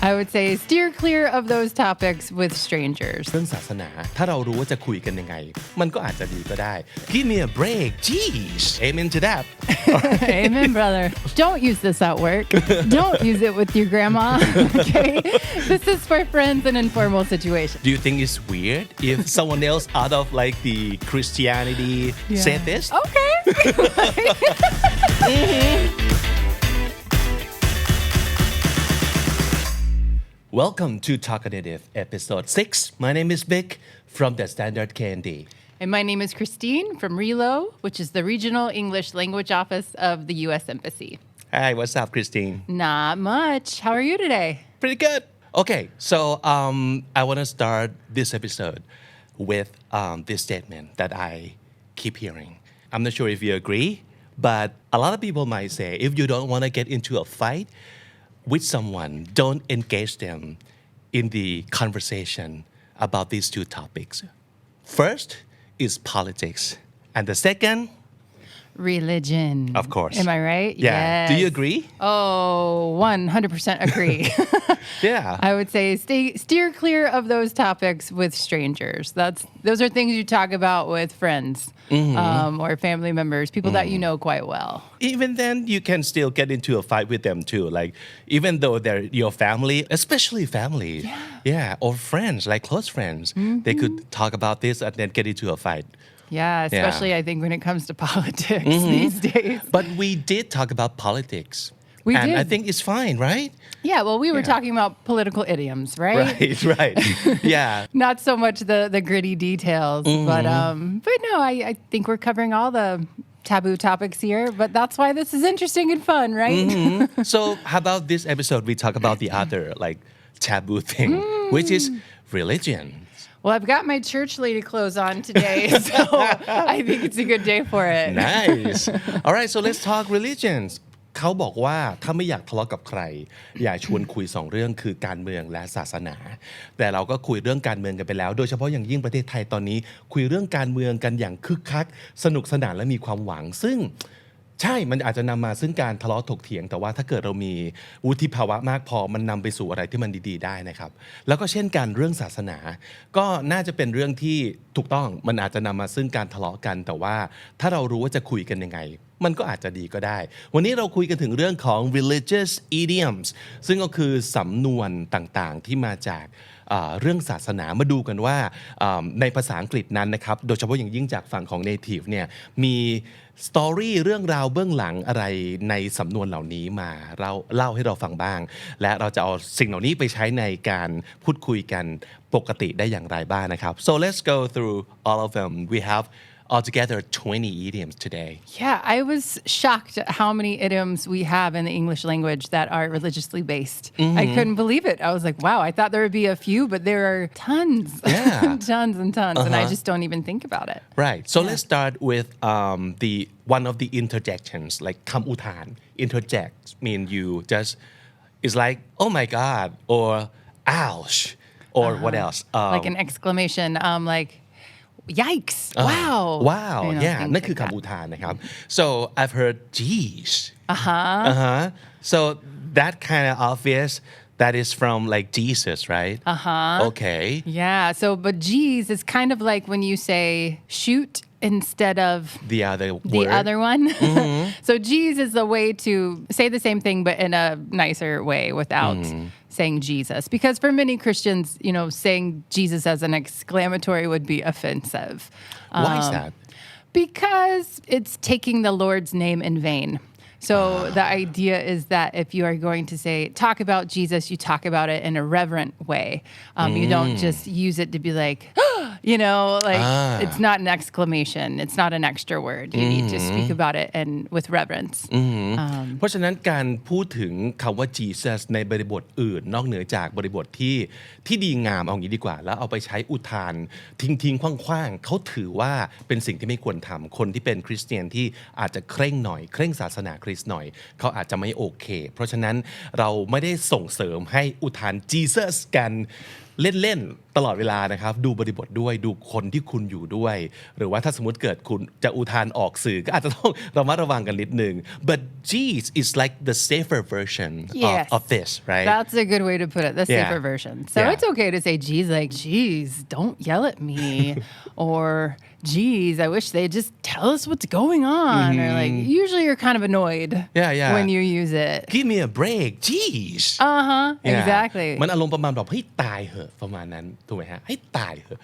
I would say steer clear of those topics with strangers. เรื่องศาสนาถ้าเรารู้ว่าจะคุยกันยังไงมันก็อาจจะดีก็ได้ Give me a break Jeez Amen to that Amen, brother. Don't use this at work. Don't use it with your grandma. Okay? This is for friends and informal situations. Do you think it's weird if someone else out of like the Christianity said this? Okay. Welcome to Talkative episode 6. My name is Vic from the Standard Candy. And my name is Christine from RELO, which is the Regional English Language Office of the U.S. Embassy. Hi, what's up, Christine? Not much. How are you today? Pretty good. Okay, so I want to start this episode with this statement that I keep hearing. I'm not sure if you agree, but a lot of people might say if you don't want to get into a fight with someone, don't engage them in the conversation about these two topics. First is politics, and the second, religion. Of course. Am I right? Yeah. Yes. Do you agree? Oh, 100% agree. Yeah. I would say steer clear of those topics with strangers. Those are things you talk about with friends or family members, people that you know quite well. Even then, you can still get into a fight with them too. Like, even though they're your family, especially family, or friends, like close friends, they could talk about this and then get into a fight. Yeah, especially I think when it comes to politics these days. But we did talk about politics. We and did. I think it's fine, right? Yeah, well, we were talking about political idioms, right? Right. Yeah. Not so much the gritty details, but no, I think we're covering all the taboo topics here, but that's why this is interesting and fun, right? So how about this episode? We talk about the other like taboo thing, which is religion. Well, I've got my church lady clothes on today, so I think it's a good day for it. Nice. All right, so let's talk religions. เขาบอกว่าถ้าไม่อยากทะเลาะกับใครอย่าชวนคุย2เรื่องคือการเมืองและศาสนาแต่เราก็คุยเรื่องการเมืองกันไปแล้วโดยเฉพาะอย่างยิ่งประเทศไทยตอนนี้คุยเรื่องการเมืองกันอย่างคึกคักสนุกสนานและมีความหวังซึ่งใช่มันอาจจะนำมาซึ่งการทะเลาะถกเถียงแต่ว่าถ้าเกิดเรามีวุฒิภาวะมากพอมันนำไปสู่อะไรที่มันดีๆได้นะครับแล้วก็เช่นกันเรื่องศาสนาก็น่าจะเป็นเรื่องที่ถูกต้องมันอาจจะนำมาซึ่งการทะเลาะกันแต่ว่าถ้าเรารู้ว่าจะคุยกันยังไงมันก็อาจจะดีก็ได้วันนี้เราคุยกันถึงเรื่องของ religious idioms ซึ่งก็คือสำนวนต่างๆที่มาจากเรื่องศาสนามาดูกันว่าในภาษาอังกฤษนั้นนะครับโดยเฉพาะอย่างยิ่งจากฝั่งของ native เนี่ยมีสตอรี่เรื่องราวเบื้องหลังอะไรในสำนวนเหล่านี้มาเล่าให้เราฟังบ้างและเราจะเอาสิ่งเหล่านี้ไปใช้ในการพูดคุยกันปกติได้อย่างไรบ้างนะครับ so let's go through all of them we have altogether 20 idioms today. Yeah, I was shocked at how many idioms we have in the English language that are religiously based. I couldn't believe it. I was like, wow, I thought there would be a few, but there are tons. Yeah. Tons and tons, and I just don't even think about it. Right. So let's start with the one of the interjections, like คำอุทาน interject mean you just it's like oh my god or ouch or what else Like an exclamation, like yikes wow yeah นั่นคือคำอุทานนะครับ so I've heard geez so that kind of obvious that is from like Jesus right okay yeah so but geez is kind of like when you say shoot instead of the other one so geez is a way to say the same thing but in a nicer way without saying Jesus because for many Christians saying Jesus as an exclamatory would be offensive why is that because it's taking the Lord's name in vain so the idea is that if you are going to talk about Jesus you talk about it in a reverent way you don't just use it to be like it's not an exclamation it's not an extra word you need to speak about it and with reverence เพราะฉะนั้นการพูดถึงคำว่า Jesus ในบริบทอื่นนอกเหนือจากบริบทที่ดีงามเอางี้ดีกว่าแล้วเอาไปใช้อุทานทิ้งๆคว้างๆเขาถือว่าเป็นสิ่งที่ไม่ควรทำคนที่เป็นคริสเตียนที่อาจจะเคร่งหน่อยเคร่งศาสนาคริสต์หน่อยเขาอาจจะไม่โอเคเพราะฉะนั้นเราไม่ได้ส่งเสริมให้อุทาน Jesus กันเล่นๆ ตลอดเวลานะครับดูบริบทด้วยดูคนที่คุณอยู่ด้วยหรือว่าถ้าสมมติเกิดคุณจะอุทานออกสื่อก็อาจจะต้องระมัดระวังกันนิดนึง but geez is like the safer version of this right That's a good way to put it, the safer version. So Yeah. it's okay to say, geez, like, geez, don't yell at me. Or, geez, I wish they'd just tell us what's going on. Or, like, usually you're kind of annoyed Yeah. when you use it. give me a break geez Exactly. มันอารมณ์ประมาณแบบให้ตายเหอะประมาณนั้นถูกไหมฮะให้ตายเหอะ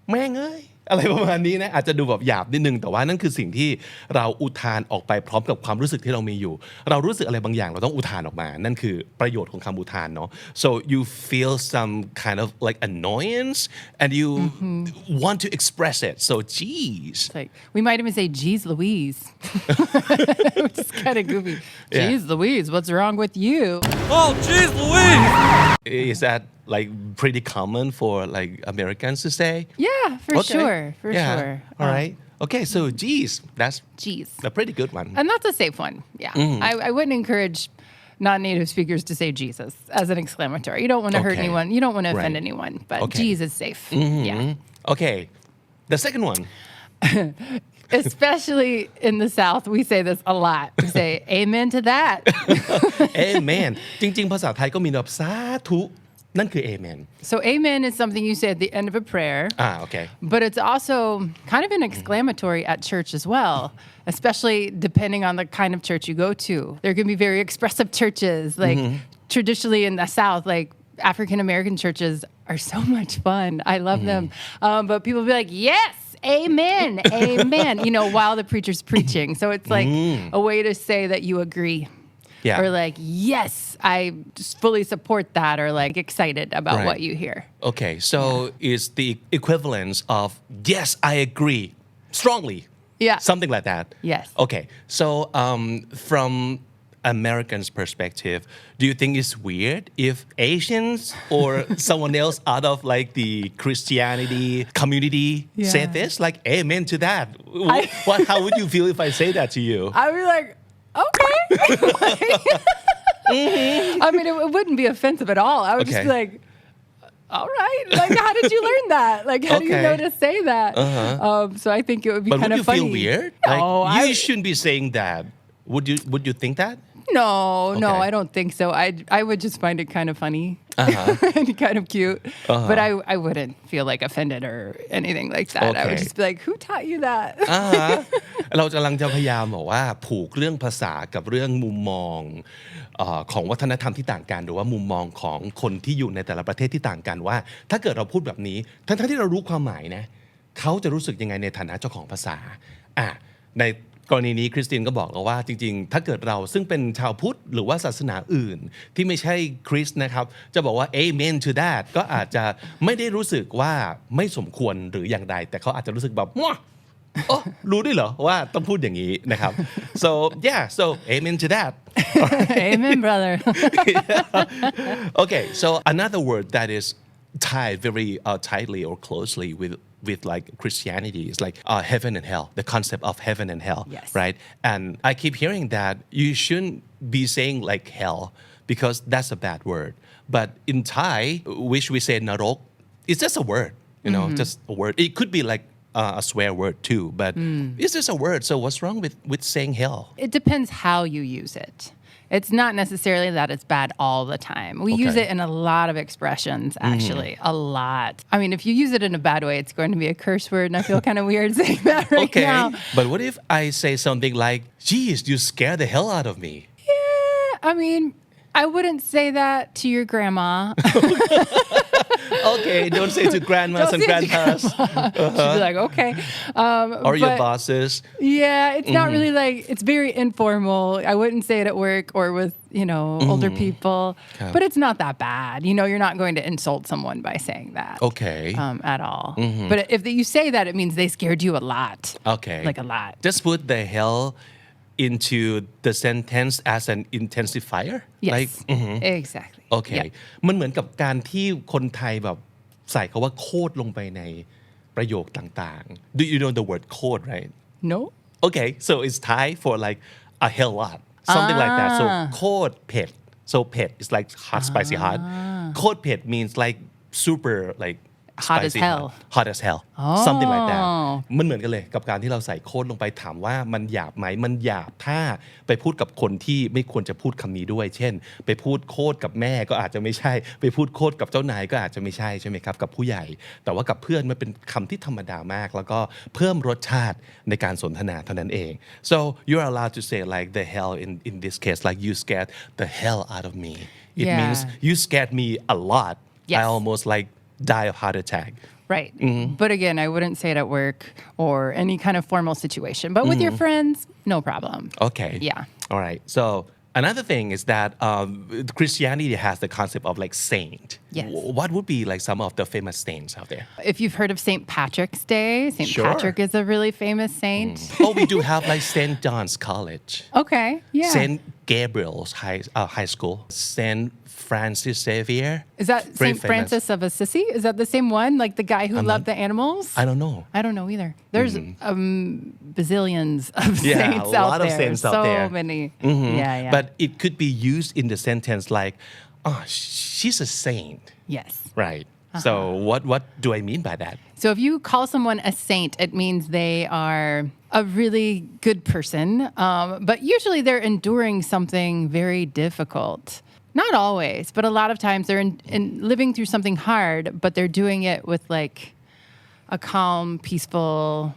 แม่งเอ้ยอะไรประมาณนี้นะอาจจะดูแบบหยาบนิดนึงแต่ว่านั่นคือสิ่งที่เราอุทานออกไปพร้อมกับความรู้สึกที่เรามีอยู่เรารู้สึกอะไรบางอย่างเราต้องอุทานออกมานั่นคือประโยชน์ของคำอุทานเนาะ so you feel some kind of like annoyance and you want to express it so geez It's like, we might even say, geez, Louise. Which is kind of goofy. Geez, Louise, what's wrong with you? Oh, jeez Louise! is that like pretty common for like Americans to say Yeah, for Okay. sure. For yeah. sure. All right. Okay, so geez, that's Geez. a pretty good one. And that's a safe one. Yeah. I wouldn't encourage non-native speakers to say Jesus as an exclamatory. You don't want to hurt Okay. anyone. You don't want to offend Right. anyone. But Okay. geez is safe. Yeah. Okay, the second one. Especially in the South, we say this a lot. We say, amen to that. Amen. จริงๆภาษาไทยก็มีแบบสาธุนั่นคือ amen. So amen is something you say at the end of a prayer. Okay. But it's also kind of an exclamatory at church as well, especially depending on the kind of church you go to. There can be very expressive churches, like traditionally in the South, like African American churches are so much fun. I love them. But people be like, yes, amen, amen, while the preacher's preaching. So it's like a way to say that you agree. Yeah. Or like, yes, I just fully support that, or like excited about Right. what you hear. Okay, so it's the equivalence of yes, I agree strongly. Yeah. Something like that. Yes. Okay, so from Americans' perspective, do you think it's weird if Asians or someone else out of like the Christianity community say Yeah. this? Like, amen to that. How would you feel if I say that to you? I'd be like, okay. I mean, it wouldn't be offensive at all. I would just Okay. be like, all right. Like, how did you learn that? Like, how do you know Okay. to say that? So I think it would be But kind would of you funny. feel weird? Like, No, you shouldn't be saying that. Would you think that? no, Okay. I don't think so. I would just find it kind of funny and kind of cute. But I wouldn't feel like offended or anything like that. I would Okay. just be like, who taught you that? เรากำลังจะพยายามบอกว่าผูกเรื่องภาษากับเรื่องมุมมองของวัฒนธรรมที่ต่างกันหรือว่ามุมมองของคนที่อยู่ในแต่ละประเทศที่ต่างกันว่าถ้าเกิดเราพูดแบบนี้ทั้งที่เรารู้ความหมายนะเขาจะรู้สึกยังไงในฐานะเจ้าของภาษาในกรณีนี้คริสตินก็บอกแล้วว่าจริงๆถ้าเกิดเราซึ่งเป็นชาวพุทธหรือว่าศาสนาอื่นที่ไม่ใช่คริสต์นะครับจะบอกว่า amen to that ก็อาจจะไม่ได้รู้สึกว่าไม่สมควรหรืออย่างใดแต่เขาอาจจะรู้สึกแบบรู้ด้วยเหรอว่าต้องพูดอย่างนี้นะครับ so yeah so amen to that Amen, brother. okay so another word that is tied very tightly or closely with like Christianity is like heaven and hell the concept of heaven and hell Yes. right and I keep hearing that you shouldn't be saying like hell because that's a bad word but in Thai which we say narok it's just a word just a word it could be like a swear word too but it's just a word so what's wrong with saying hell It depends how you use it. It's not necessarily that it's bad all the time. We use Okay. it in a lot of expressions, actually, a lot. I mean, if you use it in a bad way, it's going to be a curse word, and I feel kind of weird saying that right okay now. but what if I say something like geez you scare the hell out of me Yeah, I mean, I wouldn't say that to your grandma. okay don't say to grandmas and Don't say it to grandpas She'd be like, okay. or your But- bosses Yeah, it's not really like, it's very informal. I wouldn't say it at work or with, older people, but it's not that bad. You're not going to insult someone by saying that. Okay. At all. But if you say that, it means they scared you a lot. Okay. Like a lot. Just put the hell into the sentence as an intensifier Yes. like Exactly. okay Yep. มันเหมือนกับการที่คนไทยแบบใส่คาว่าโคตรลงไปในประโยคต่างๆ Do you know the word โคตร right No? okay so it's Thai for like a hell lot something like that so โคตรเผ็ด so เผ็ด is like hot spicy hot โคตรเผ็ด means like super like hot as spicy hell hot as hell something like that มันเหมือนกันเลยกับการที่เราใส่โค้ดลงไปถามว่ามันหยาบไหมมันหยาบถ้าไปพูดกับคนที่ไม่ควรจะพูดคำนี้ด้วยเช่นไปพูดโค้ดกับแม่ก็อาจจะไม่ใช่ไปพูดโค้ดกับเจ้านายก็อาจจะไม่ใช่ใช่ไหมครับกับผู้ใหญ่แต่ว่ากับเพื่อนมันเป็นคำที่ธรรมดามากแล้วก็เพิ่มรสชาติในการสนทนาเท่านั้นเอง so you're allowed to say like the hell in this case like you scared the hell out of me it means you scared me a lot I almost like die of heart attack Right. But again, I wouldn't say it at work or any kind of formal situation. But with your friends, no problem. Okay. Yeah. All right. So another thing is that Christianity has the concept of like saint. Yes. What would be like some of the famous saints out there? If you've heard of St. Patrick's Day, St. Sure. Patrick is a really famous saint. Oh, we do have like St. John's College. Okay. Yeah. St. Gabriel's high school. St. Francis Xavier. Is that Very St. famous. Francis of Assisi? Is that the same one? Like the guy who loved the animals? I don't know. I don't know either. There's bazillions of Yeah, saints a out lot there. of saints out so there. many. Yeah. But it could be used in the sentence like, oh, she's a saint. Yes. Right. So what do I mean by that? So if you call someone a saint, it means they are a really good person, but usually they're enduring something very difficult. Not always, but a lot of times they're in living through something hard, but they're doing it with like a calm, peaceful,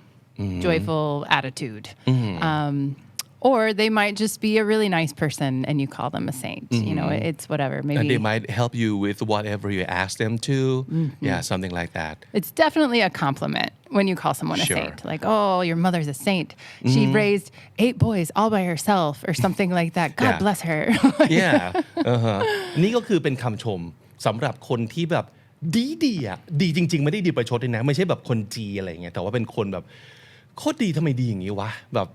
joyful attitude. Or they might just be a really nice person and you call them a saint. You know, it's whatever. Maybe And they might help you with whatever you ask them to. Yeah, something like that. it's definitely a compliment when you call someone a Sure. saint. Like, oh, your mother's a saint. She raised 8 boys all by herself or something like that. God Yeah. bless her. Yeah นี่ก็คือเป็นคำชมสำหรับคนที่แบบดีอ่ะดีจริงๆไม่ได้ดีประชดเลยนะไม่ใช่แบบคนจีอะไรเงี้ยแต่ว่าเป็นคนแบบโคตรดีทำไมดีอย่างนี้วะแบบ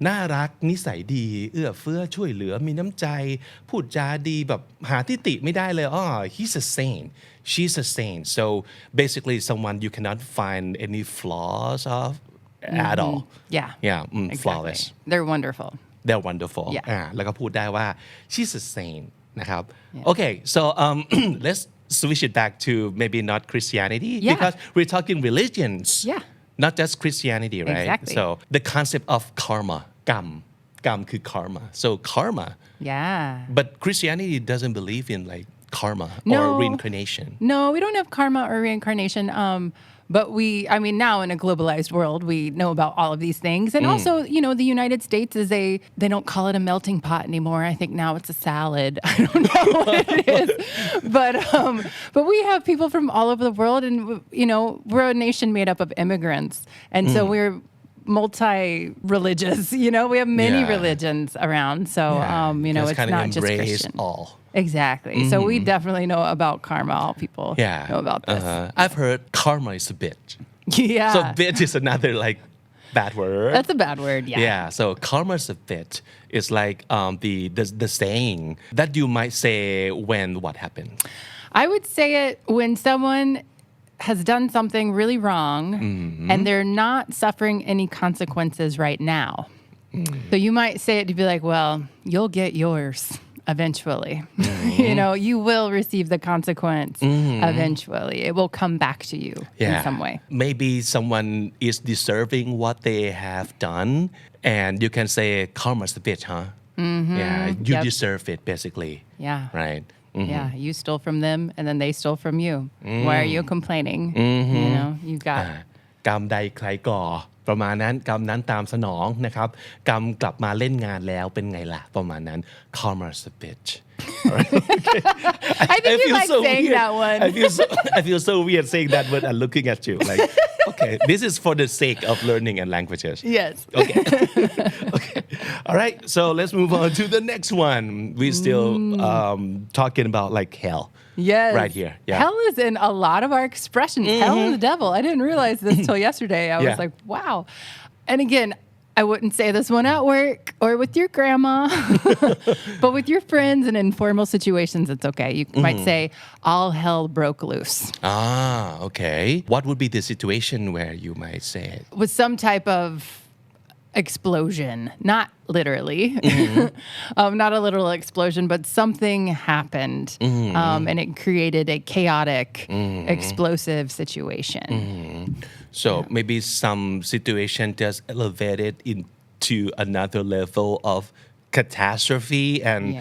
น่ารักนิสัยดีเอื้อเฟื้อช่วยเหลือมีน้ำใจพูดจาดีแบบหาที่ติไม่ได้เลยhe's a saint she's a saint so basically someone you cannot find any flaws of at all Yeah. Exactly. Flawless They're wonderful. they're wonderful Yeah. แล้วก็พูดได้ว่า she's a saint นะครับ Okay so let's switch it back to maybe not Christianity Yeah. because we're talking religions Yeah. not just Christianity right Exactly. so the concept of karma กรรมคือ karma so karma Yeah. but Christianity doesn't believe in like karma No. or reincarnation No, we don't have karma or reincarnation. But I mean, now in a globalized world, we know about all of these things. And also, you know, the United States they don't call it a melting pot anymore. I think now it's a salad. I don't know what it is. But we have people from all over the world and, you know, we're a nation made up of immigrants. And so we're multi-religious, you know, we have many Yeah. religions around. So, you know, Just it's kinda not just embrace Christian. all Exactly. So we definitely know about karma. All people know about this. I've heard karma is a bitch Yeah. so bitch is another like bad word That's a bad word. Yeah. Yeah, so karma is a bitch. It's like the saying that you might say when what happened. I would say it when someone has done something really wrong and they're not suffering any consequences right now. So you might say it to be like, well, you'll get yours eventually. You know, you will receive the consequence eventually. It will come back to you in some way. Maybe someone is deserving what they have done and you can say karma's a bitch, huh? Yeah, you Yep. deserve it basically. Yeah. Right. Yeah. You stole from them and then they stole from you. Why are you complaining? You know, you got กรรมใดใครก่อประมาณนั้นกรรมนั้นตามสนองนะครับกรรมกลับมาเล่นงานแล้วเป็นไงล่ะประมาณนั้น karma's a bitch I think you feel like so saying weird. that one. I feel so weird saying that word and looking at you like okay this is for the sake of learning and languages Yes. okay okay all right so let's move on to the next one we're still talking about like hell Yes. Right here, yeah. Hell is in a lot of our expressions. Hell is the devil. I didn't realize this till yesterday. I was Yeah. like, wow. And again, I wouldn't say this one at work or with your grandma, but with your friends and informal situations, it's okay. You might say, all hell broke loose. okay what would be the situation where you might say it With some type of explosion, not literally, not a literal explosion, but something happened and it created a chaotic, explosive situation. So maybe some situation just elevated into another level of catastrophe and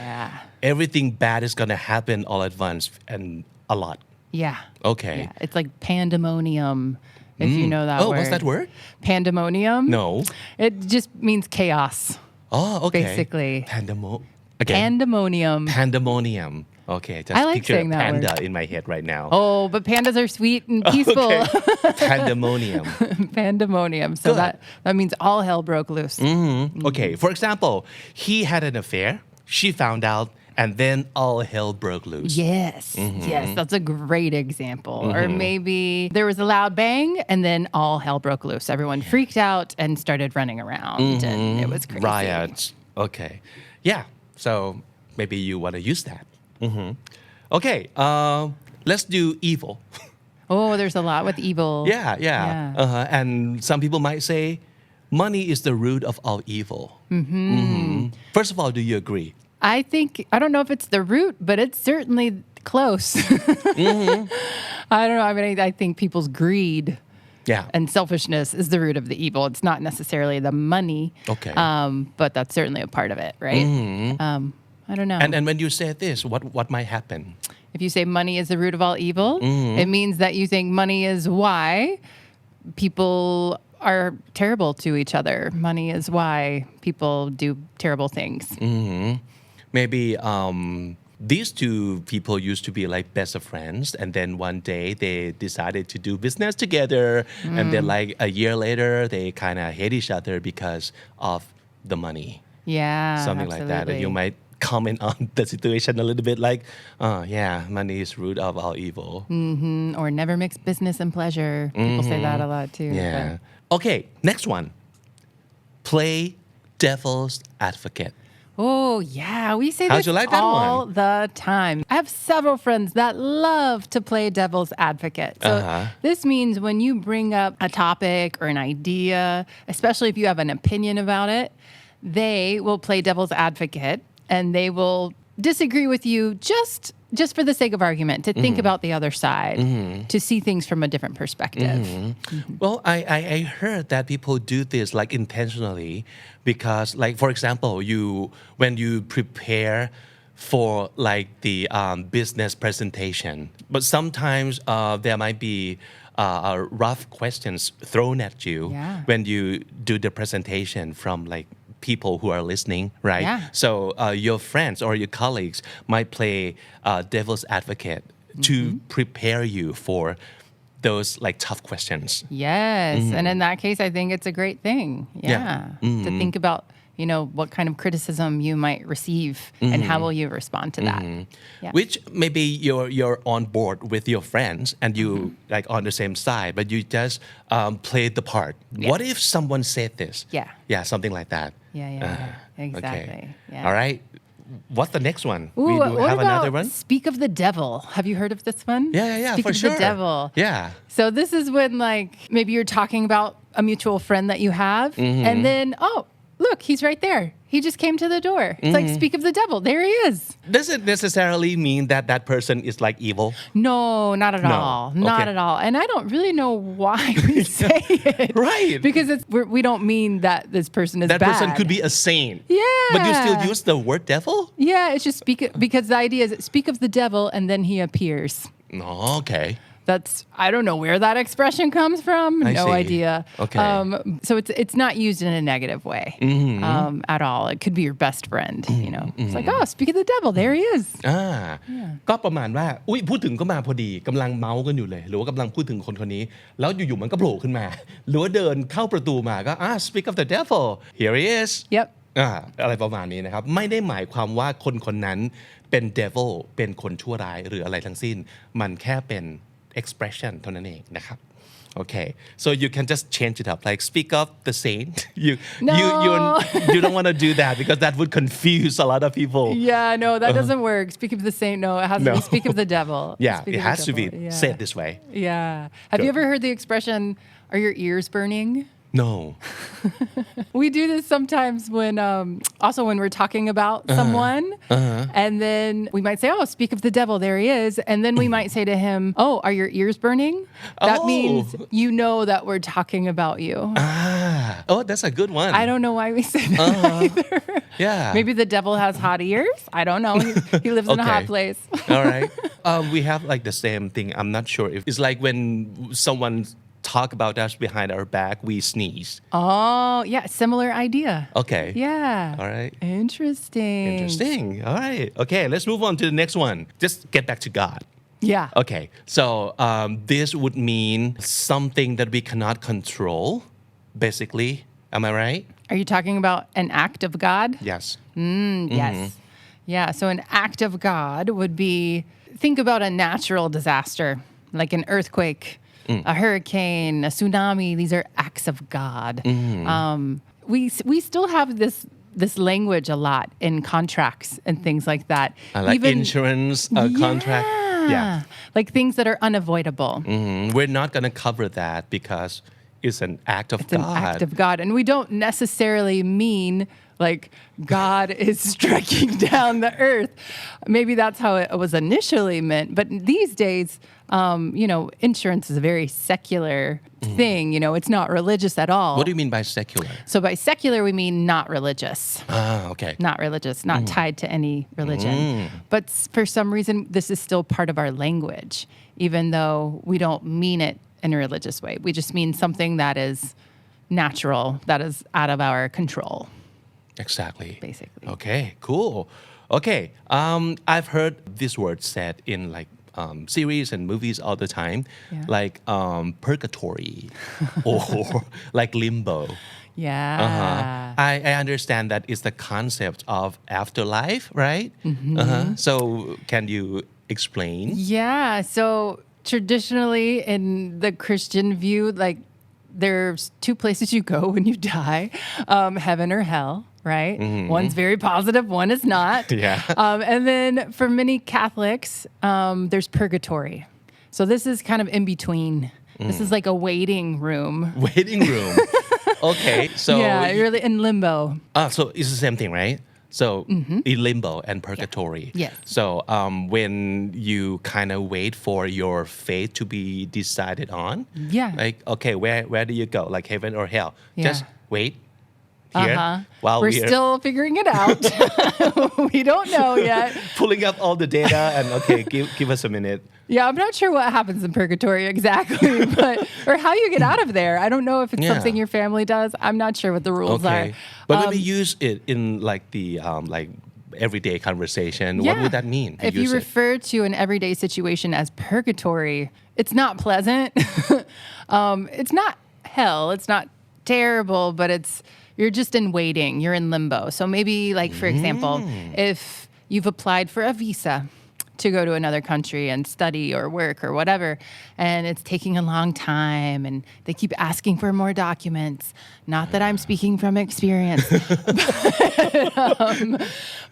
everything bad is going to happen all at once and a lot. Yeah. Okay. Yeah. It's like pandemonium, if you know that word. What's that word? Pandemonium? No. It just means chaos. Oh, okay. Basically. Pandemonium. Pandemonium. Okay, just I like picture saying a that panda word. in my head right now. Oh, but pandas are sweet and peaceful. Okay. Pandemonium. Pandemonium. So Good. that means all hell broke loose. Okay, for example, he had an affair, she found out, and then all hell broke loose. Yes. Yes, that's a great example. Or maybe there was a loud bang and then all hell broke loose. Everyone freaked out and started running around and it was crazy. Riots. Okay. Yeah, so maybe you want to use that. Okay, let's do evil. Oh, there's a lot with evil. Yeah. And some people might say money is the root of all evil. First of all, do you agree? I don't know if it's the root, but it's certainly close. I don't know. I mean, I think people's greed and selfishness is the root of the evil. It's not necessarily the money. Okay. But that's certainly a part of it, right? I don't know. And when you say this, what might happen? If you say money is the root of all evil, it means that you think money is why people are terrible to each other. Money is why people do terrible things. Maybe these two people used to be like best of friends, and then one day they decided to do business together, and then like a year later they kind of hate each other because of the money. Yeah, Something like that. And absolutely. you might comment on the situation a little bit like, money is root of all evil. Or never mix business and pleasure. People say that a lot too. Yeah. Okay, next one. Play devil's advocate. Oh, yeah. We say How'd this you like that all one? the time. I have several friends that love to play devil's advocate. So this means when you bring up a topic or an idea, especially if you have an opinion about it, they will play devil's advocate and they will disagree with you just for the sake of argument, to think about the other side, to see things from a different perspective. Well, I heard that people do this like intentionally because, like, for example, when you prepare for like the business presentation, but sometimes there might be rough questions thrown at you when you do the presentation from like people who are listening, right? Yeah. So your friends or your colleagues might play devil's advocate to prepare you for those like tough questions. Yes. And in that case, I think it's a great thing. To think about, what kind of criticism you might receive and how will you respond to that. Which maybe you're on board with your friends and you like on the same side, but you just play the part. What if someone said this? Yeah, something like that. Exactly. Okay. Yeah. All right. What's the next one? Ooh, We do what have about another one? speak of the devil? Have you heard of this one? Yeah, Speak for of sure. the devil. Yeah. So this is when like maybe you're talking about a mutual friend that you have and then, look, he's right there. He just came to the door. It's like, speak of the devil. There he is. Does it necessarily mean that that person is like evil? No, not at all. Not at all. And I don't really know why we say it. Right. Because we don't mean that this person is That bad. person could be a saint. Yeah. But you still use the word devil? Yeah, it's just because the idea is speak of the devil and then he appears. Oh, okay. I don't know where that expression comes from. I No see. idea. Okay. So it's not used in a negative way at all. It could be your best friend. It's like, speak of the devil. There he is. ก็ประมาณว่าพูดถึงก็มาพอดีกำลังเมาส์กันอยู่เลยหรือว่ากำลังพูดถึงคนนี้แล้วอยู่ๆมันก็โผล่ขึ้นมาหรือว่าเดินเข้าประตูมาก็speak of the devil here he is Yep. อะไรประมาณนี้นะครับไม่ได้หมายความว่าคนนั้นเป็น devil เป็นคนชั่วร้ายหรืออะไรทั้งสิ้นมันแค่เป็นexpression เท่านั้นเองนะครับ Okay, so you can just change it up, like speak of the saint. You don't want to do that because that would confuse a lot of people. Yeah, no, that doesn't work. Speak of the saint. No, it has to be speak of the devil. Yeah, Speak it of the has to be devil. said this way. Yeah. Have you ever heard the expression, "Are your ears burning?" No. We do this sometimes when, also when we're talking about someone, and then we might say, "Oh, speak of the devil, there he is," and then we might say to him, "Oh, are your ears burning?" That means you know that we're talking about you. Oh, that's a good one. I don't know why we say that either. Yeah. Maybe the devil has hot ears. I don't know. He lives in a hot Okay. place. All right. We have like the same thing. I'm not sure if it's like when someone talk about us behind our back, we sneeze. Oh, yeah, similar idea. Okay. Yeah. All right. Interesting. Interesting. All right. Okay, let's move on to the next one. Just get back to God. Yeah. Okay. So this would mean something that we cannot control, basically. Am I right? Are you talking about an act of God? Yes. Yes. Yeah. So an act of God would be, think about a natural disaster, like an earthquake, a hurricane, a tsunami. These are acts of God. We still have this language a lot in contracts and things like that. Like insurance contract. Yeah. Like things that are unavoidable. We're not going to cover that because it's an act of It's an act of God. And we don't necessarily mean like God is striking down the earth. Maybe that's how it was initially meant. But these days, insurance is a very secular thing. It's not religious at all. What do you mean by secular? So by secular, we mean not religious. Okay. Not religious, not tied to any religion. But for some reason, this is still part of our language, even though we don't mean it in a religious way. We just mean something that is natural, that is out of our control. Exactly. Basically. Okay, cool. Okay, I've heard this word said in like series and movies all the time, like purgatory or like limbo. Yeah. I understand that it's the concept of afterlife, right? So can you explain? Yeah. So traditionally in the Christian view, like there's two places you go when you die, heaven or hell. Right? One's very positive, one is not. Yeah. And then for many Catholics, there's purgatory. So this is kind of in between. This is like a waiting room. Waiting room. Okay, so Yeah, you're really in limbo. so it's the same thing, right? So in limbo and purgatory. Yes. So when you kind of wait for your fate to be decided on. Yeah. Like, okay, where do you go? Like heaven or hell? Yeah. Just wait here while We're we're still figuring it out. We don't know yet. pulling up all the data and okay, give us a minute. Yeah, I'm not sure what happens in purgatory exactly, or how you get out of there. I don't know if it's something your family does. I'm not sure what the rules are. Okay. But when we use it in like the like everyday conversation, what would that mean? If you refer to an everyday situation as purgatory, it's not pleasant. It's not hell. It's not terrible, but you're just in waiting. You're in limbo. So maybe like, for example, if you've applied for a visa to go to another country and study or work or whatever, and it's taking a long time and they keep asking for more documents. Not that I'm speaking from experience.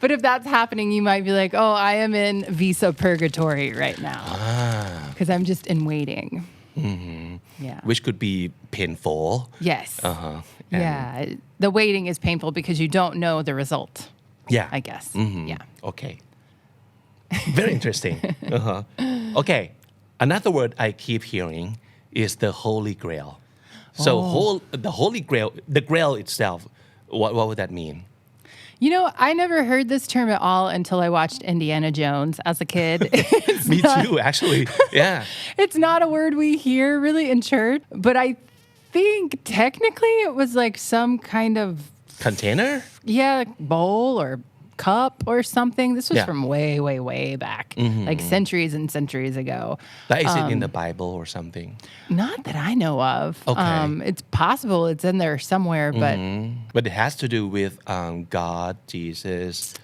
But if that's happening, you might be like, oh, I am in visa purgatory right now because I'm just in waiting. Yeah. Which could be painful. Yes. Yeah. The waiting is painful because you don't know the result. Yeah. I guess. Yeah. Okay. Very interesting. Okay. Another word I keep hearing is the Holy Grail. So the Holy Grail, the Grail itself, what would that mean? I never heard this term at all until I watched Indiana Jones as a kid. Me too, actually. Yeah. It's not a word we hear really in church, but I think technically it was like some kind of Container? bowl or cup or something. This was from way, way, way back, like centuries and centuries ago. Like, is it in the Bible or something? Not that I know of. Okay. It's possible it's in there somewhere, but But it has to do with God, Jesus.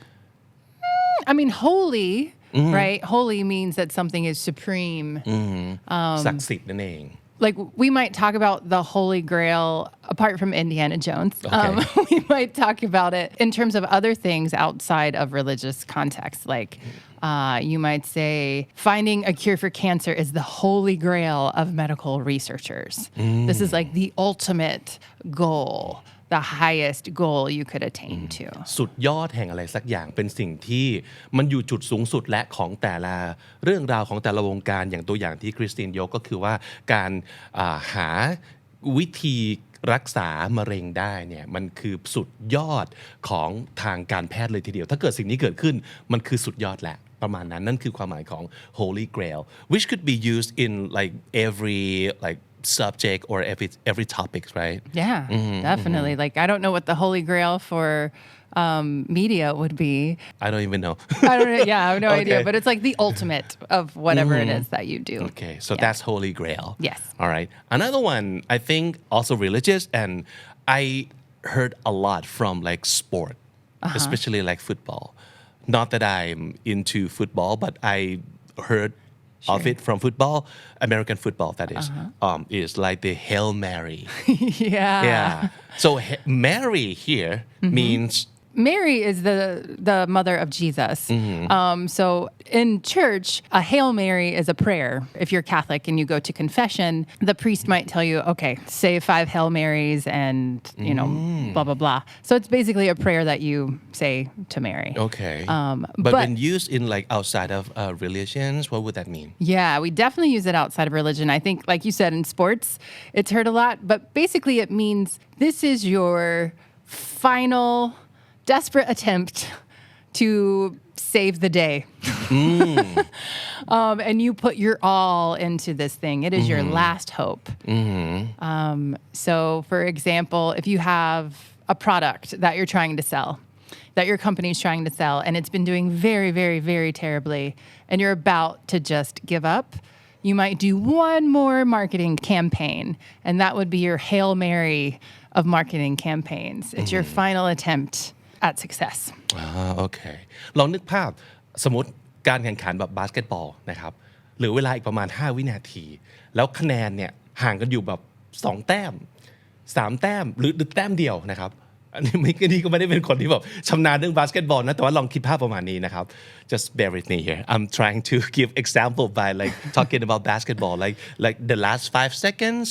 I mean, holy, right? Holy means that something is supreme. ศักดิ์สิทธิ์นั่นเอง Like we might talk about the Holy Grail apart from Indiana Jones. Okay. We might talk about it in terms of other things outside of religious context, like You might say finding a cure for cancer is the holy grail of medical researchers. This is like the ultimate goal, the highest goal you could attain to. สุดยอดแห่งอะไรสักอย่างเป็นสิ่งที่มันอยู่จุดสูงสุดและของแต่ละเรื่องราวของแต่ละวงการอย่างตัวอย่างที่คริสตินยกก็คือว่าการหาวิธีรักษามะเร็งได้เนี่ยมันคือสุดยอดของทางการแพทย์เลยทีเดียวถ้าเกิดสิ่งนี้เกิดขึ้นมันคือสุดยอดแหละประมาณนั้นนั่นคือความหมายของ Holy Grail which could be used in like every like subject or every topics right Yeah, definitely. Like I don't know what the Holy Grail for media would be. I don't even know I don't know. Yeah, I have no Okay. idea. But it's like the ultimate of whatever it is that you do. Okay, so that's Holy Grail. Yes. All right. Another one, I think also religious, and I heard a lot from like sport, especially like football. Not that I'm into football, but I heard of it from football, American football, that is like the Hail Mary. Yeah. So Mary here means Mary is the mother of Jesus. So in church, a Hail Mary is a prayer. If you're Catholic and you go to confession, the priest might tell you, okay, say 5 Hail Marys and, you know, blah, blah, blah. So it's basically a prayer that you say to Mary. okay. But when used in like outside of religions, what would that mean? Yeah, we definitely use it outside of religion. I think, like you said, in sports, it's heard a lot. But basically it means this is your final desperate attempt to save the day. And you put your all into this thing. It is your last hope. So, for example, if you have a product that you're trying to sell, that your company is trying to sell, and it's been doing very, very, very terribly, and you're about to just give up, you might do one more marketing campaign, and that would be your Hail Mary of marketing campaigns. It's your final attempt at success. โอเคลองนึกภาพสมมติการแข่งขันแบบบาสเกตบอลนะครับเหลือเวลาอีกประมาณ5วินาทีแล้วคะแนนเนี่ยห่างกันอยู่แบบ2แต้ม3แต้มหรือแต้มเดียวนะครับอันนี้ก็ไม่ได้เป็นคนที่แบบชำนาญเรื่องบาสเกตบอลนะแต่ว่าลองคิดภาพประมาณนี้นะครับ just bear with me here I'm trying to give example by like talking about basketball like the last 5 seconds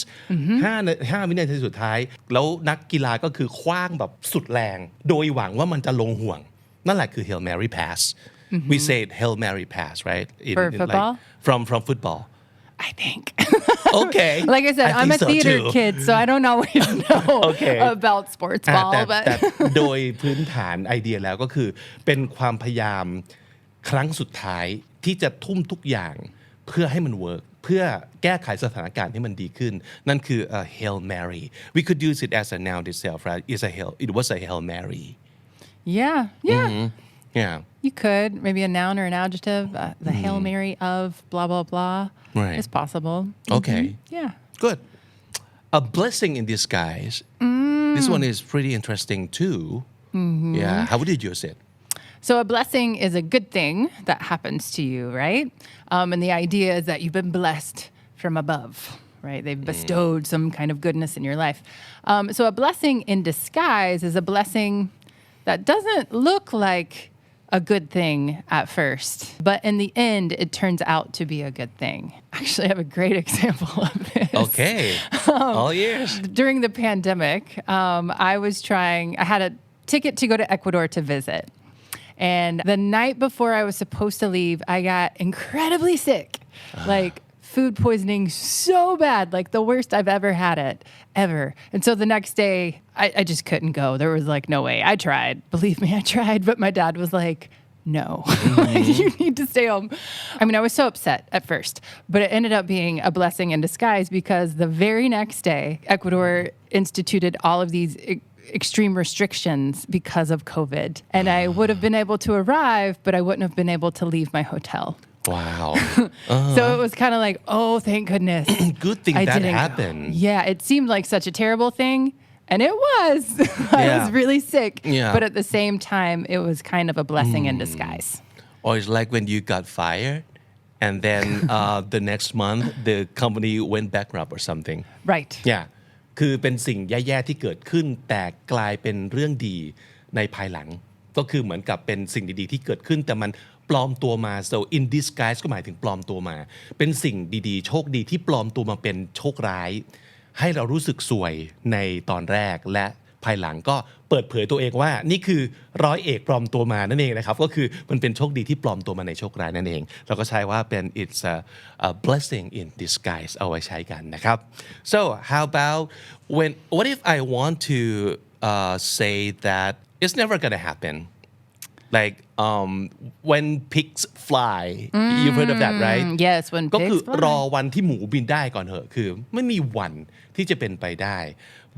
5 วินาทีสุดท้ายแล้วนักกีฬาก็คือคว้างแบบสุดแรงโดยหวังว่ามันจะลงห่วงนั่นแหละคือ Hail Mary pass we say Hail Mary pass right For football? Like, from football I think. Okay. Like I said, I'm a theater kid, so I don't always know about sports ball. แต่โดยพื้นฐานไอเดียแล้วก็คือเป็นความพยายามครั้งสุดท้ายที่จะทุ่มทุกอย่างเพื่อให้มันเวิร์กเพื่อแก้ไขสถานการณ์ให้มันดีขึ้นนั่นคือ a Hail Mary we could use it as a noun itself right it was a Hail Mary Yeah. yeah You could. Maybe a noun or an adjective. The Hail Mary of blah, blah, blah Right. is possible. Okay. Yeah. Good. A blessing in disguise. This one is pretty interesting too. Yeah. How would you use it? So a blessing is a good thing that happens to you, right? And the idea is that you've been blessed from above, right? They've bestowed some kind of goodness in your life. So a blessing in disguise is a blessing that doesn't look like a good thing at first, but in the end, it turns out to be a good thing. Actually, I have a great example of this. Okay. All ears. During the pandemic, I had a ticket to go to Ecuador to visit. And the night before I was supposed to leave, I got incredibly sick. Like food poisoning so bad, like the worst I've ever had it, ever. And so the next day, I just couldn't go. There was like no way. I tried. Believe me, I tried. But my dad was like, no, you need to stay home. I mean, I was so upset at first, but it ended up being a blessing in disguise because the very next day, Ecuador instituted all of these extreme restrictions because of COVID. And I would have been able to arrive, but I wouldn't have been able to leave my hotel. Wow. So it was kind of like, oh, thank goodness. Good thing I that didn't go. happened. Yeah, it seemed like such a terrible thing. And it was. I was really sick. Yeah. But at the same time, it was kind of a blessing in disguise. Or it's like when you got fired and then the next month the company went bankrupt or something. Right. Yeah. คือเป็นสิ่งแย่ๆที่เกิดขึ้นแต่กลายเป็นเรื่องดีในภายหลังก็คือเหมือนกับเป็นสิ่งดีๆที่เกิดขึ้นแต่มัน ปลอมตัวมา so in disguise ก็หมายถึงปลอมตัวมา เป็นสิ่งดีๆโชคดีที่ปลอมตัวมาเป็นโชคร้ายให้เรารู้สึกสวยในตอนแรกและภายหลังก็เปิดเผยตัวเองว่านี่คือร้อยเอกปลอมตัวมานั่นเองนะครับก็คือมันเป็นโชคดีที่ปลอมตัวมาในโชคร้ายนั่นเองเราก็ใช้ว่าเป็น it's a blessing in disguise เอาไว้ใช้กันนะครับ so how about what if I want to say that it's never gonna happen like when pigs fly you've heard of that right yes when ก็คือ pigs ร fly อวันที่หมูบินได้ก่อนเถอะคือไม่มีวันที่จะเป็นไปได้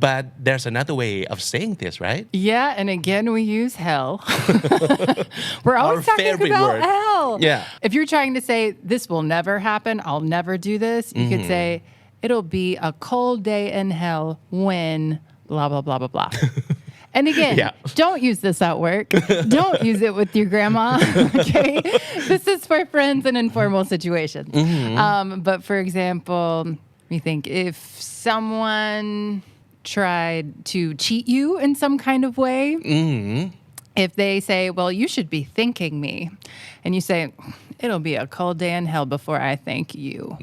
but there's another way of saying this right Yeah, and again we use hell. We're always Our talking favorite about word. hell. Yeah. If you're trying to say this will never happen, I'll never do this, you could say it'll be a cold day in hell when blah blah blah blah blah. And again, Yeah. don't use this at work. Don't use it with your grandma. Okay, this is for friends and informal situations. But for example, let me think. If someone tried to cheat you in some kind of way, if they say, well, you should be thanking me, and you say, it'll be a cold day in hell before I thank you,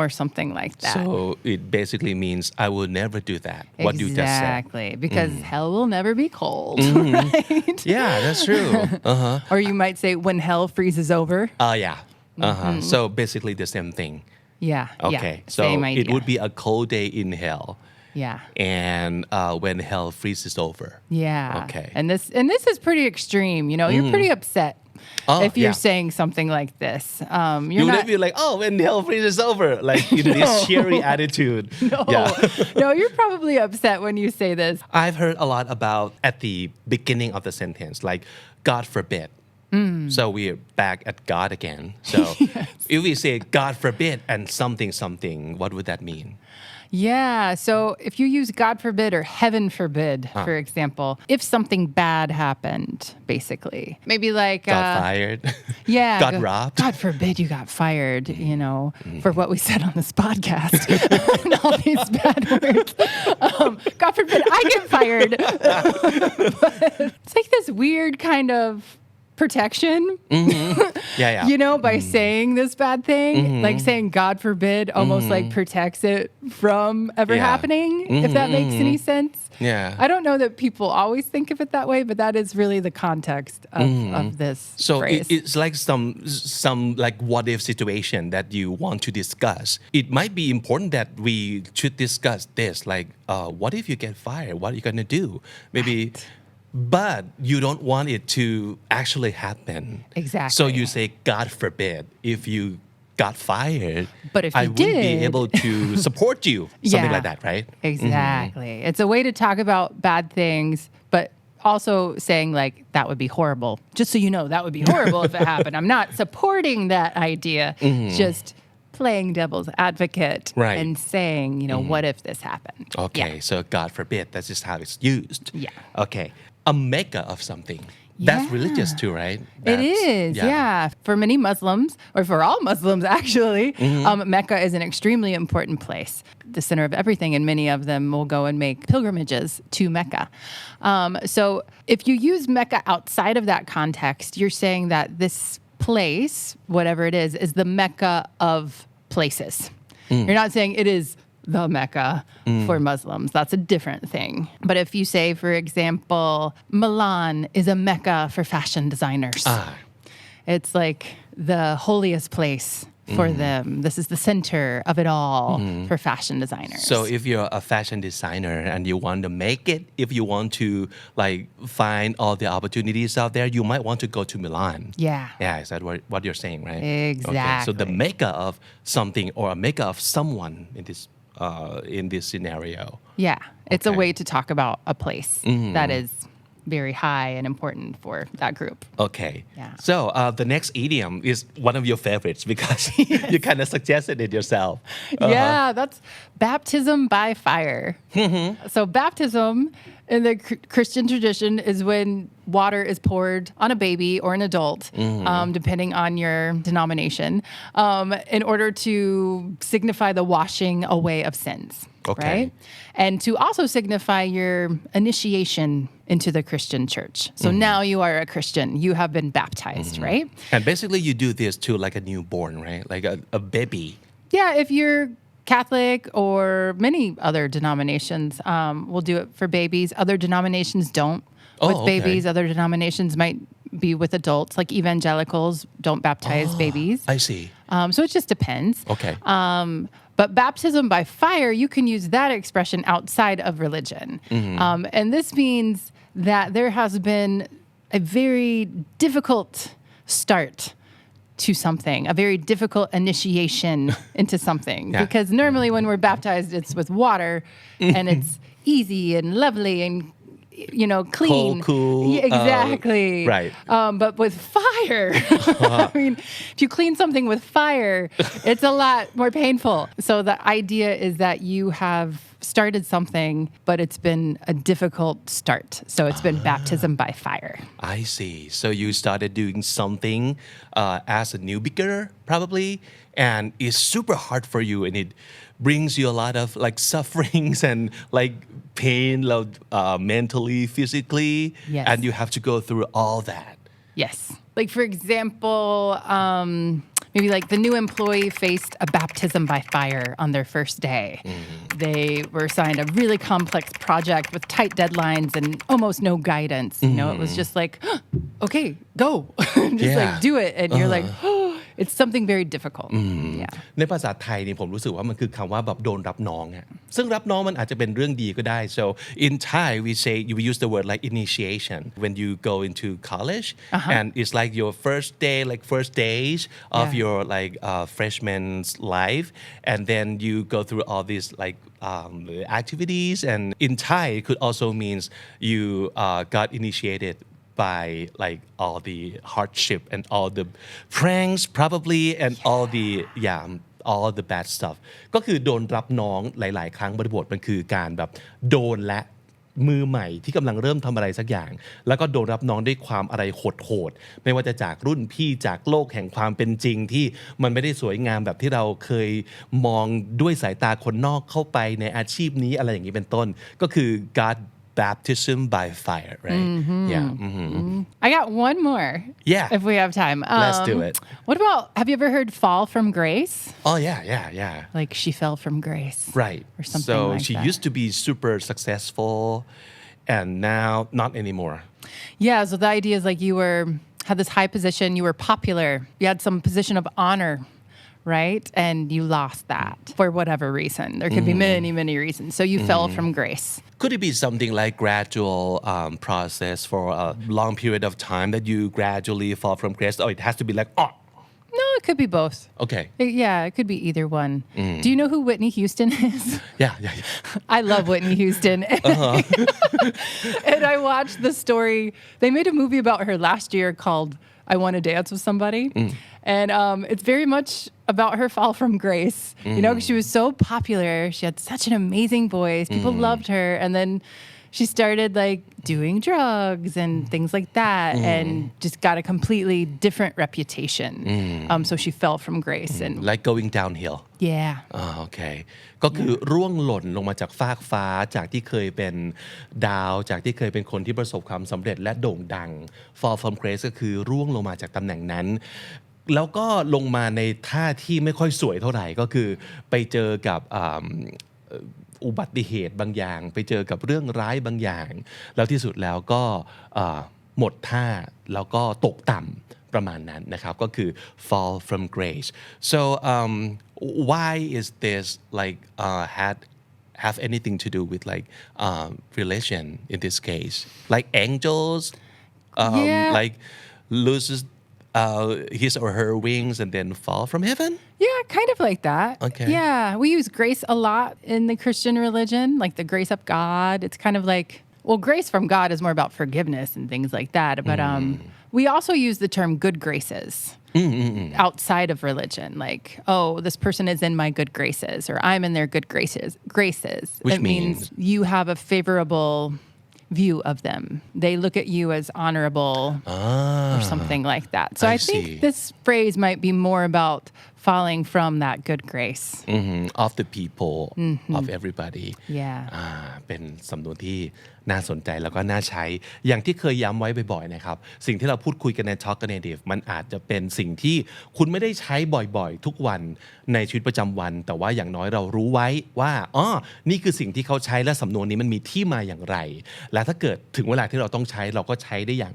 or something like that. so it basically means I will never do that what you just said Exactly, because hell will never be cold, right? yeah that's true Or you might say, when hell freezes over. yeah so basically the same thing Yeah, okay yeah, so same idea. it would be a cold day in hell Yeah. and when hell freezes over Yeah. Okay. And this is pretty extreme. You know, you're pretty upset if you're saying something like this. you You're would not. be like oh when hell freezes over like in this cheery attitude No, you're probably upset when you say this. I've heard a lot about at the beginning of the sentence like God forbid so we're back at God again so if we say God forbid and something what would that mean Yeah. So if you use God forbid or heaven forbid, for example, if something bad happened, basically, maybe like got fired yeah, got robbed God forbid you got fired, you know, for what we said on this podcast and all these bad words. God forbid I get fired. But it's like this weird kind of protection, yeah you know, by saying this bad thing, like saying God forbid almost like protects it from ever Yeah. happening, if that makes any sense. Yeah. I don't know that people always think of it that way, but that is really the context of this So phrase. it's like some like what if situation that you want to discuss. It might be important that we should discuss this. Like, what if you get fired? What are you gonna do? Maybe, but you don't want it to actually happen. Exactly. So you say, God forbid, if you got fired, But if I you wouldn't be did- able to support you. Something Yeah. like that, right? Exactly. It's a way to talk about bad things, but also saying like that would be horrible. Just so you know, that would be horrible if it happened. I'm not supporting that idea. Just playing devil's advocate Right. and saying, you know, what if this happened? Okay, so God forbid, that's just how it's used. Yeah. Okay, a mecca of something. That's Yeah. religious too, right? It is, yeah. For many Muslims, or for all Muslims actually, Mecca is an extremely important place, the center of everything, and many of them will go and make pilgrimages to Mecca. So if you use Mecca outside of that context, you're saying that this place, whatever it is the Mecca of places. You're not saying it is the Mecca for Muslims. That's a different thing. But if you say, for example, Milan is a Mecca for fashion designers. It's like the holiest place for them. This is the center of it all for fashion designers. So if you're a fashion designer and you want to make it, if you want to like find all the opportunities out there, you might want to go to Milan. Yeah. Yeah, is that what you're saying, right? Exactly. Okay, so the mecca of something or a mecca of someone in this scenario. Yeah. It's a Okay. way to talk about a place that is very high and important for that group. Okay. Yeah. So the next idiom is one of your favorites because you kind of suggested it yourself. Yeah, that's baptism by fire. So baptism in the Christian tradition is when water is poured on a baby or an adult, depending on your denomination, in order to signify the washing away of sins. Okay. Right? And to also signify your initiation into the Christian church. So now you are a Christian. You have been baptized, right? And basically you do this to like a newborn, right? Like a baby. Yeah, if you're Catholic or many other denominations will do it for babies. Other denominations don't with babies. Other denominations might be with adults. Like evangelicals don't baptize babies. I see. So it just depends. Okay. But baptism by fire, you can use that expression outside of religion. And this means that there has been a very difficult start to something, a very difficult initiation into something. Because normally when we're baptized, it's with water and it's easy and lovely and clean. Cool. Yeah, exactly. Right. But with fire, I mean, if you clean something with fire, it's a lot more painful. So the idea is that you have started something, but it's been a difficult start. So it's been baptism by fire. I see. So you started doing something as a new beginner, probably, and it's super hard for you, and it brings you a lot of like sufferings and like pain, mentally, physically, Yes. and you have to go through all that. Yes. Like, for example, maybe like the new employee faced a baptism by fire on their first day. They were assigned a really complex project with tight deadlines and almost no guidance. It was just like, okay, go. Just like do it. And you're like, it's something very difficult. Yeah. ในภาษาไทยนี่ผมรู้สึกว่ามันคือคำว่าแบบโดนรับน้องอะซึ่งรับน้องมันอาจจะเป็นเรื่องดีก็ได้ so in Thai we use the word like initiation when you go into college and it's like your first day like first days of your like freshman's life and then you go through all these like activities and in Thai it could also means you got initiated by like all the hardship and all the pranks probably and all the bad stuff ก็คือโดนรับน้องหลายๆครั้งบริบทมันคือการแบบโดนและมือใหม่ที่กำลังเริ่มทำอะไรสักอย่างแล้วก็โดนรับน้องด้วยความอะไรโหดๆไม่ว่าจะจากรุ่นพี่จากโลกแห่งความเป็นจริงที่มันไม่ได้สวยงามแบบที่เราเคยมองด้วยสายตาคนนอกเข้าไปในอาชีพนี้อะไรอย่างนี้เป็นต้นก็คือ God baptism by fire, right? I got one more. Yeah. If we have time. Let's do it. What about, have you ever heard fall from grace? Oh, yeah. Like she fell from grace. Right. Or something so like she that. used to be super successful and now not anymore. Yeah, so the idea is like you had this high position, you were popular, you had some position of honor, right? And you lost that for whatever reason. There could be many, many reasons. So you fell from grace. Could it be something like gradual process for a long period of time that you gradually fall from grace? Or it has to be like, oh. No, it could be both. Okay. Yeah, it could be either one. Do you know who Whitney Houston is? Yeah. I love Whitney Houston. And I watched the story. They made a movie about her last year called I Want to Dance with Somebody. And it's very much about her fall from grace. You know, 'cause she was so popular. She had such an amazing voice. People loved her. And then she started like doing drugs and things like that and just got a completely different reputation. So she fell from grace. And Like going downhill. yeah. โอเคก็คือร่วงหล่นลงมาจากฟากฟ้าจากที่เคยเป็นดาวจากที่เคยเป็นคนที่ประสบความสำเร็จและโด่งดัง fall from grace ก็คือร่วงลงมาจากตำแหน่งนั้นแล้วก็ลงมาในท่าที่ไม่ค่อยสวยเท่าไหร่ก็คือไปเจอกับอุบัติเหตุบางอย่างไปเจอกับเรื่องร้ายบางอย่างแล้วที่สุดแล้วก็หมดท่าแล้วก็ตกต่ำประมาณนั้นนะครับก็คือ fall from grace so why is this like have anything to do with like religion in this case like angels like loses his or her wings and then fall from heaven? Yeah, kind of like that. Okay. Yeah, we use grace a lot in the Christian religion, like the grace of God. It's kind of like, well, grace from God is more about forgiveness and things like that. But we also use the term good graces outside of religion. Like, oh, this person is in my good graces or I'm in their good graces. Which it means you have a favorable view of them. They look at you as honorable or something like that. So I think this phrase might be more about falling from that good grace of the people of everybody Yeah เป็นสำนวนที่น่าสนใจแล้วก็น่าใช้อย่างที่เคยย้ำไว้บ่อยๆนะครับสิ่งที่เราพูดคุยกันใน Talk Native มันอาจจะเป็นสิ่งที่คุณไม่ได้ใช้บ่อยๆทุกวันในชีวิตประจำวันแต่ว่าอย่างน้อยเรารู้ไว้ว่านี่คือสิ่งที่เขาใช้และสำนวนนี้มันมีที่มาอย่างไรและถ้าเกิดถึงเวลาที่เราต้องใช้เราก็ใช้ได้อย่าง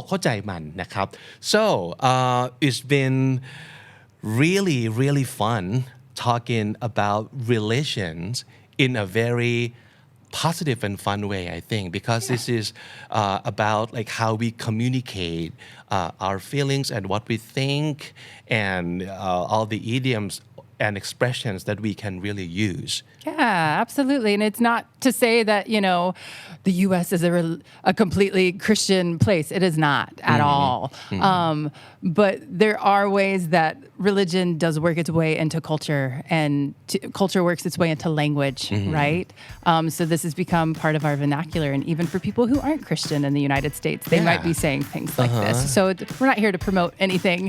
เข้าใจมันนะครับ so it's been really fun talking about religions in a very positive and fun way, I think, because this is about like how we communicate our feelings and what we think and all the idioms and expressions that we can really use. Yeah, absolutely. And it's not to say that, the U.S. is a completely Christian place. It is not at all. But there are ways that religion does work its way into culture and culture works its way into language, right? So this has become part of our vernacular. And even for people who aren't Christian in the United States, they might be saying things like this. So we're not here to promote anything,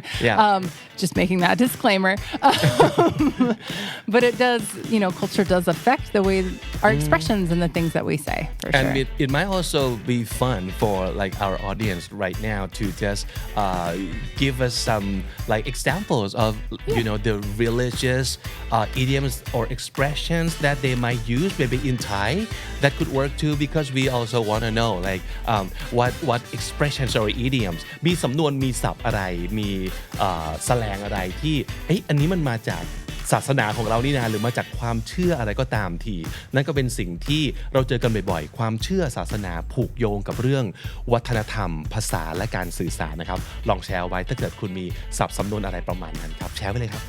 just making that disclaimer. But it does, culture does affect the way our expressions and the things that we say, for sure. And it might also be fun for like our audience right now to just give us some like examples of the religious idioms or expressions that they might use maybe in Thai that could work too because we also want to know like what expressions or idioms มีสำนวนมีศัพท์อะไรมีแสลงอะไรที่อันนี้มันมาจากศาสนาของเรานี่นะหรือมาจากความเชื่ออะไรก็ตามทีนั่นก็เป็นสิ่งที่เราเจอกันบ่อยๆความเชื่อศาสนาผูกโยงกับเรื่องวัฒนธรรมภาษาและการสื่อสารนะครับลองแชร์ไว้ถ้าเกิดคุณมีศัพท์สำนวนอะไรประมาณนั้นครับแชร์ไว้เลยครับ